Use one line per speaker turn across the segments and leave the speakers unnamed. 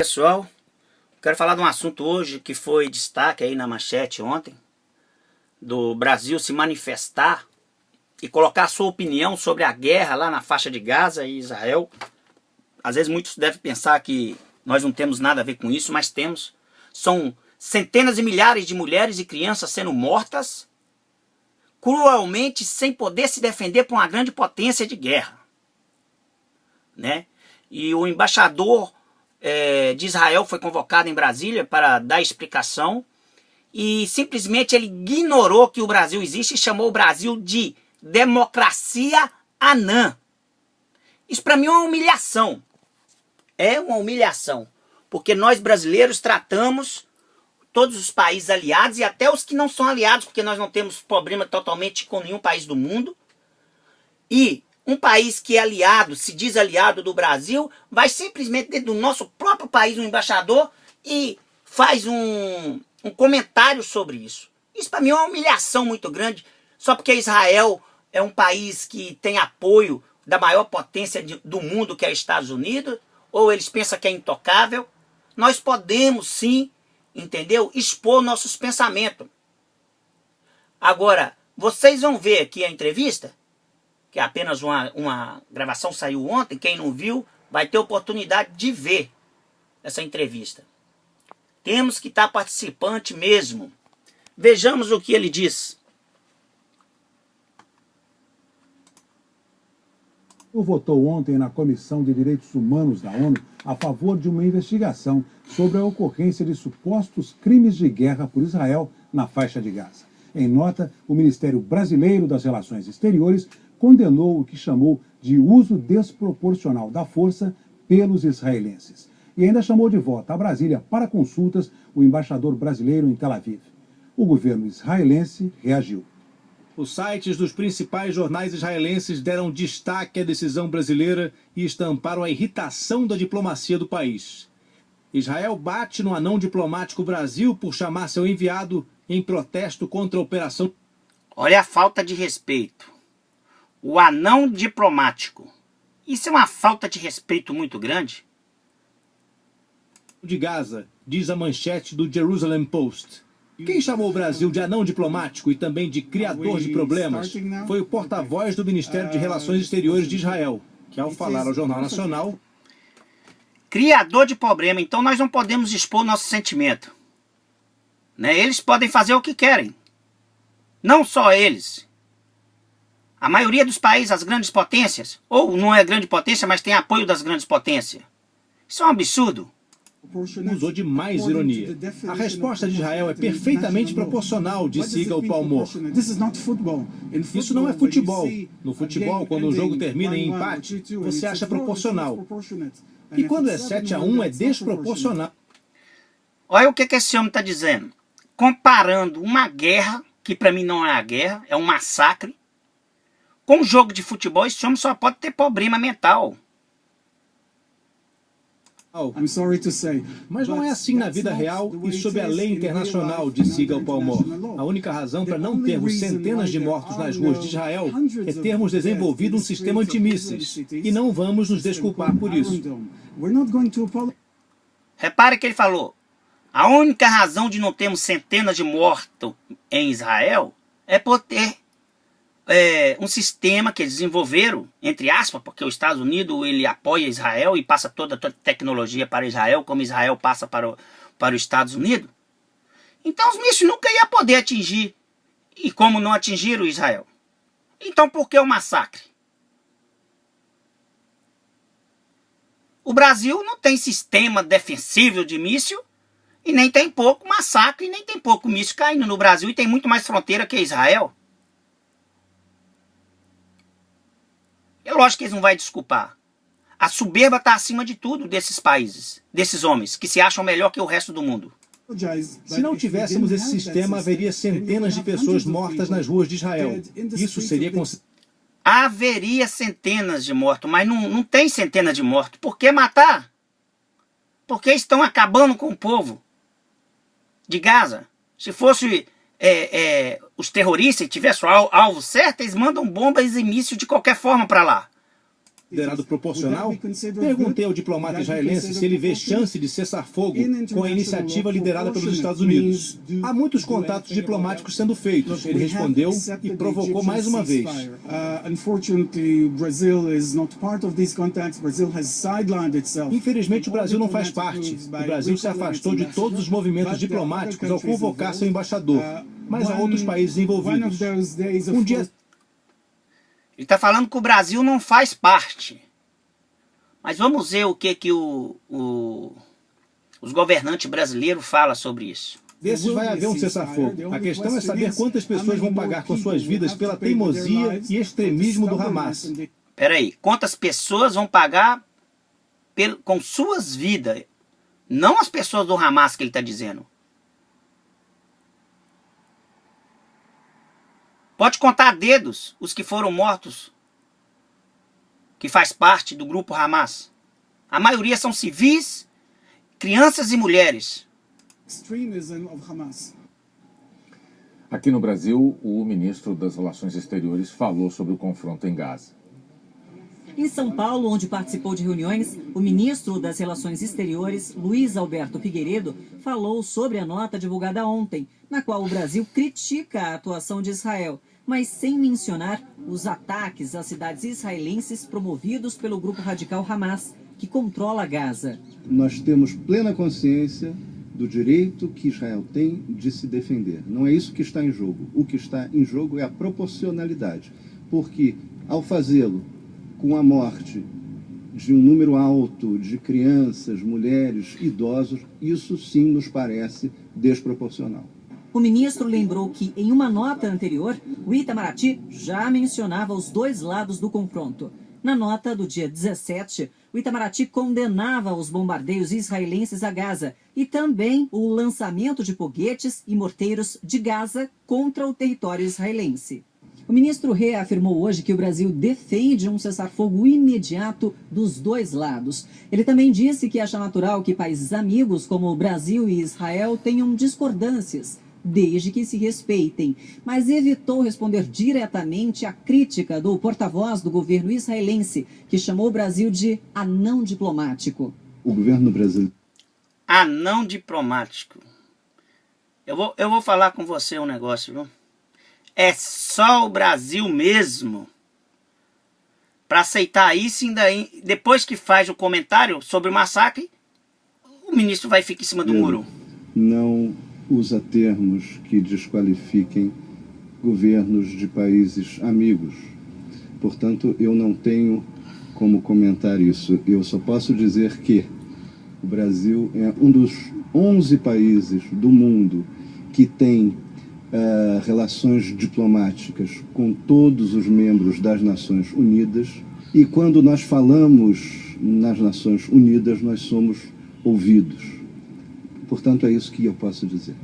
Pessoal, quero falar de um assunto hoje que foi destaque aí na manchete ontem, do Brasil se manifestar e colocar a sua opinião sobre a guerra lá na faixa de Gaza e Israel. Às vezes muitos devem pensar que nós não temos nada a ver com isso, mas temos. São centenas e milhares de mulheres e crianças sendo mortas cruelmente, sem poder se defender por uma grande potência de guerra, né? E o embaixador de Israel foi convocado em Brasília para dar explicação e simplesmente ele ignorou que o Brasil existe e chamou o Brasil de democracia anã. Isso para mim é uma humilhação. É uma humilhação. Porque nós brasileiros tratamos todos os países aliados e até os que não são aliados, porque nós não temos problema totalmente com nenhum país do mundo. E um país que é aliado, se diz aliado do Brasil, vai simplesmente dentro do nosso próprio país, um embaixador, e faz um comentário sobre isso. Isso para mim é uma humilhação muito grande, só porque Israel é um país que tem apoio da maior potência do mundo, que é os Estados Unidos, ou eles pensam que é intocável. Nós podemos sim, entendeu? Expor nossos pensamentos. Agora, vocês vão ver aqui a entrevista, que é apenas uma gravação, saiu ontem. Quem não viu vai ter oportunidade de ver essa entrevista. Temos que estar participante mesmo. Vejamos o que ele diz.
Votou ontem na Comissão de Direitos Humanos da ONU a favor de uma investigação sobre a ocorrência de supostos crimes de guerra por Israel na faixa de Gaza. Em nota, o Ministério Brasileiro das Relações Exteriores condenou o que chamou de uso desproporcional da força pelos israelenses. E ainda chamou de volta a Brasília para consultas o embaixador brasileiro em Tel Aviv. O governo israelense reagiu.
Os sites dos principais jornais israelenses deram destaque à decisão brasileira e estamparam a irritação da diplomacia do país. Israel bate no anão diplomático Brasil por chamar seu enviado em protesto contra a operação.
Olha a falta de respeito. O anão diplomático. Isso é uma falta de respeito muito grande.
De Gaza, diz a manchete do Jerusalem Post. Quem chamou o Brasil de anão diplomático e também de criador de problemas foi o porta-voz do Ministério de Relações Exteriores de Israel, que ao falar ao Jornal Nacional...
Criador de problema, então nós não podemos expor nosso sentimento, né? Eles podem fazer o que querem. Não só eles. A maioria dos países, as grandes potências, ou não é grande potência, mas tem apoio das grandes potências. Isso é um absurdo.
Usou de mais ironia. A resposta de Israel é perfeitamente proporcional, disse Igal Palmor. Isso não é futebol. No futebol, quando o jogo termina em empate, você acha proporcional. E quando é 7-1, é desproporcional.
Olha o que esse homem está dizendo. Comparando uma guerra, que para mim não é uma guerra, é um massacre, com um jogo de futebol, esse homem só pode ter problema mental.
Mas não é assim na vida real e sob a lei internacional, disse Igal Palmor. A única razão para não termos centenas de mortos nas ruas de Israel é termos desenvolvido um sistema antimísseis. E não vamos nos desculpar por isso.
Repare que ele falou, a única razão de não termos centenas de mortos em Israel é por ter um sistema que eles desenvolveram, entre aspas, porque os Estados Unidos ele apoia Israel e passa toda a tecnologia para Israel, como Israel passa para os Estados Unidos. Então os mísseis nunca iam poder atingir, e como não atingiram Israel. Então por que o massacre? O Brasil não tem sistema defensivo de míssil, e nem tem pouco massacre, e nem tem pouco míssil caindo no Brasil, e tem muito mais fronteira que Israel. É lógico que eles não vão desculpar. A soberba está acima de tudo desses países, desses homens, que se acham melhor que o resto do mundo.
Se não tivéssemos esse sistema, haveria centenas de pessoas mortas nas ruas de Israel. Isso seria considerado...
Haveria centenas de mortos, mas não tem centenas de mortos. Por que matar? Porque estão acabando com o povo de Gaza. Se fosse os terroristas tivessem o alvo certo, eles mandam bombas e mísseis de qualquer forma para lá.
Considerado proporcional? Perguntei ao diplomata israelense se ele vê chance de cessar-fogo com a iniciativa liderada pelos Estados Unidos. Há muitos contatos diplomáticos sendo feitos. Ele respondeu e provocou mais uma vez. Infelizmente, o Brasil não faz parte. O Brasil se afastou de todos os movimentos diplomáticos ao convocar seu embaixador. Mas há outros países envolvidos. Um dia...
Ele está falando que o Brasil não faz parte. Mas vamos ver o que os governantes brasileiros falam sobre isso.
Desses vai haver um cessar-fogo. A questão é saber quantas pessoas vão pagar com suas vidas pela teimosia e extremismo do Hamas.
Peraí, quantas pessoas vão pagar com suas vidas? Não as pessoas do Hamas que ele está dizendo. Pode contar a dedos os que foram mortos, que faz parte do grupo Hamas. A maioria são civis, crianças e mulheres.
Aqui no Brasil, o ministro das Relações Exteriores falou sobre o confronto em Gaza.
Em São Paulo, onde participou de reuniões, o ministro das Relações Exteriores, Luiz Alberto Figueiredo, falou sobre a nota divulgada ontem, na qual o Brasil critica a atuação de Israel, mas sem mencionar os ataques às cidades israelenses promovidos pelo grupo radical Hamas, que controla Gaza.
Nós temos plena consciência do direito que Israel tem de se defender. Não é isso que está em jogo. O que está em jogo é a proporcionalidade, porque ao fazê-lo com a morte de um número alto de crianças, mulheres, idosos, isso sim nos parece desproporcional.
O ministro lembrou que, em uma nota anterior, o Itamaraty já mencionava os dois lados do confronto. Na nota do dia 17, o Itamaraty condenava os bombardeios israelenses a Gaza e também o lançamento de foguetes e morteiros de Gaza contra o território israelense. O ministro reafirmou hoje que o Brasil defende um cessar-fogo imediato dos dois lados. Ele também disse que acha natural que países amigos como o Brasil e Israel tenham discordâncias, desde que se respeitem, mas evitou responder diretamente à crítica do porta-voz do governo israelense, que chamou o Brasil de anão diplomático.
O governo brasileiro...
Anão diplomático. Eu vou falar com você um negócio, viu? É só o Brasil mesmo para aceitar isso, ainda depois que faz o comentário sobre o massacre, o ministro vai ficar em cima do muro.
Não usa termos que desqualifiquem governos de países amigos. Portanto, eu não tenho como comentar isso. Eu só posso dizer que o Brasil é um dos 11 países do mundo que tem relações diplomáticas com todos os membros das Nações Unidas. E quando nós falamos nas Nações Unidas, nós somos ouvidos. Portanto, é isso que eu posso dizer.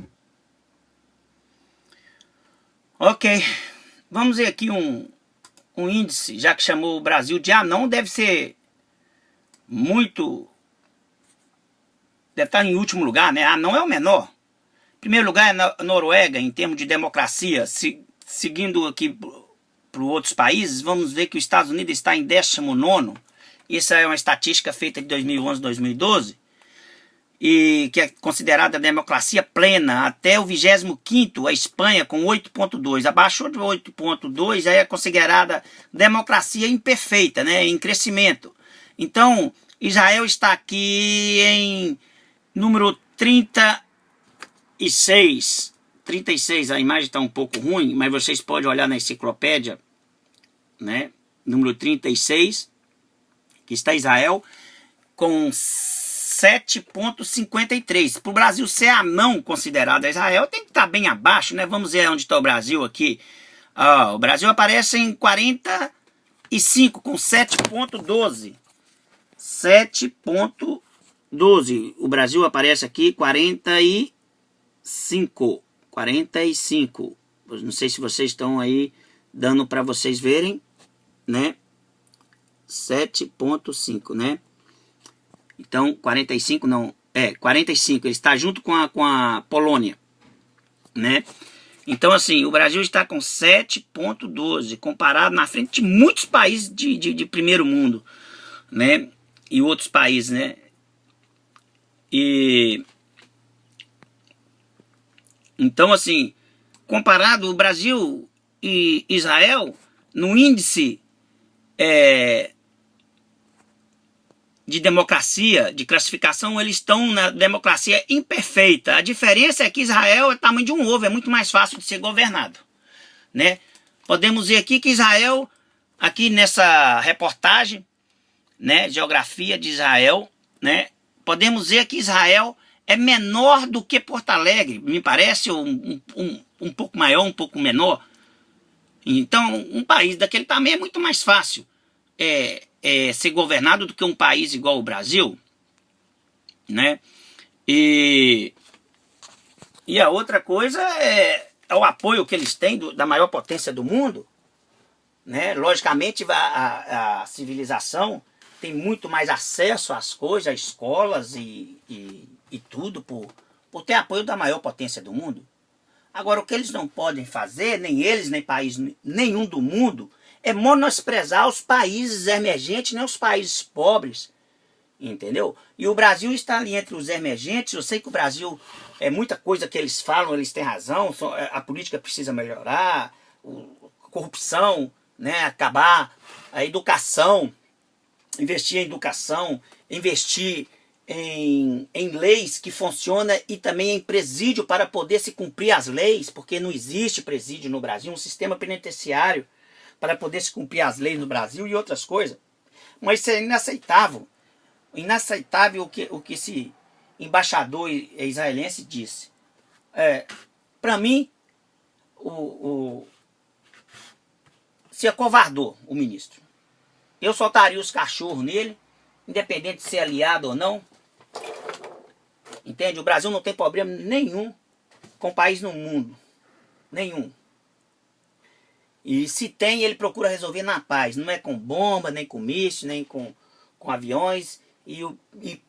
Ok. Vamos ver aqui um índice, já que chamou o Brasil de anão, deve ser muito... Deve estar em último lugar, né? Anão é o menor. Primeiro lugar é a Noruega, em termos de democracia. Seguindo aqui para outros países, vamos ver que os Estados Unidos está em 19º. Isso é uma estatística feita de 2011, 2012. E que é considerada democracia plena. Até o 25º, a Espanha com 8,2. Abaixou de 8,2, aí é considerada democracia imperfeita, né? Em crescimento. Então, Israel está aqui em número 36, a imagem está um pouco ruim, mas vocês podem olhar na enciclopédia, né? Número 36, que está Israel, com 7,53. Para o Brasil ser anão considerado a Israel, tem que estar bem abaixo, né? Vamos ver onde está o Brasil aqui. O Brasil aparece em 45, com 7,12. 7,12. O Brasil aparece aqui 45. Não sei se vocês estão aí dando para vocês verem, né? 7,5, né? Então, 45 não... 45. Ele está junto com a Polônia, né? Então, assim, o Brasil está com 7,12, comparado na frente de muitos países de primeiro mundo. né? E outros países, né? E então, assim, comparado o Brasil e Israel, no índice de democracia, de classificação, eles estão na democracia imperfeita. A diferença é que Israel é o tamanho de um ovo, é muito mais fácil de ser governado, né? Podemos ver aqui que Israel, aqui nessa reportagem, né, geografia de Israel, né, podemos ver que Israel é menor do que Porto Alegre, me parece um pouco maior, um pouco menor. Então, um país daquele tamanho é muito mais fácil ser governado do que um país igual o Brasil, né? E a outra coisa é o apoio que eles têm da maior potência do mundo, né? Logicamente, a civilização tem muito mais acesso às coisas, a escolas e tudo por ter apoio da maior potência do mundo. Agora, o que eles não podem fazer, nem eles, nem país nenhum do mundo, é menosprezar os países emergentes, nem os países pobres, entendeu? E o Brasil está ali entre os emergentes. Eu sei que o Brasil, muita coisa que eles falam, eles têm razão, a política precisa melhorar, a corrupção, né, acabar, a educação, investir em educação, investir em leis que funcionam e também em presídio para poder se cumprir as leis, porque não existe presídio no Brasil, um sistema penitenciário para poder se cumprir as leis no Brasil e outras coisas. Mas isso é inaceitável. Inaceitável o que esse embaixador israelense disse. Para mim, se acovardou o ministro. Eu soltaria os cachorros nele, independente de ser aliado ou não. Entende? O Brasil não tem problema nenhum com país no mundo. Nenhum. E se tem, ele procura resolver na paz. Não é com bomba, nem com míssil, nem com aviões. E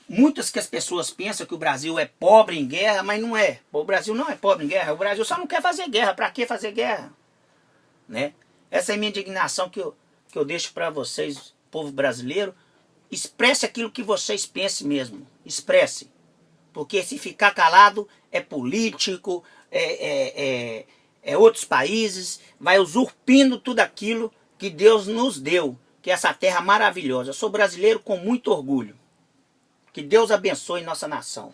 muitas que as pessoas pensam que o Brasil é pobre em guerra, mas não é. O Brasil não é pobre em guerra. O Brasil só não quer fazer guerra. Para que fazer guerra? Né? Essa é a minha indignação que eu deixo para vocês, povo brasileiro. Expresse aquilo que vocês pensem mesmo. Expresse. Porque se ficar calado é político, outros países, vai usurpindo tudo aquilo que Deus nos deu, que é essa terra maravilhosa. Eu sou brasileiro com muito orgulho. Que Deus abençoe nossa nação.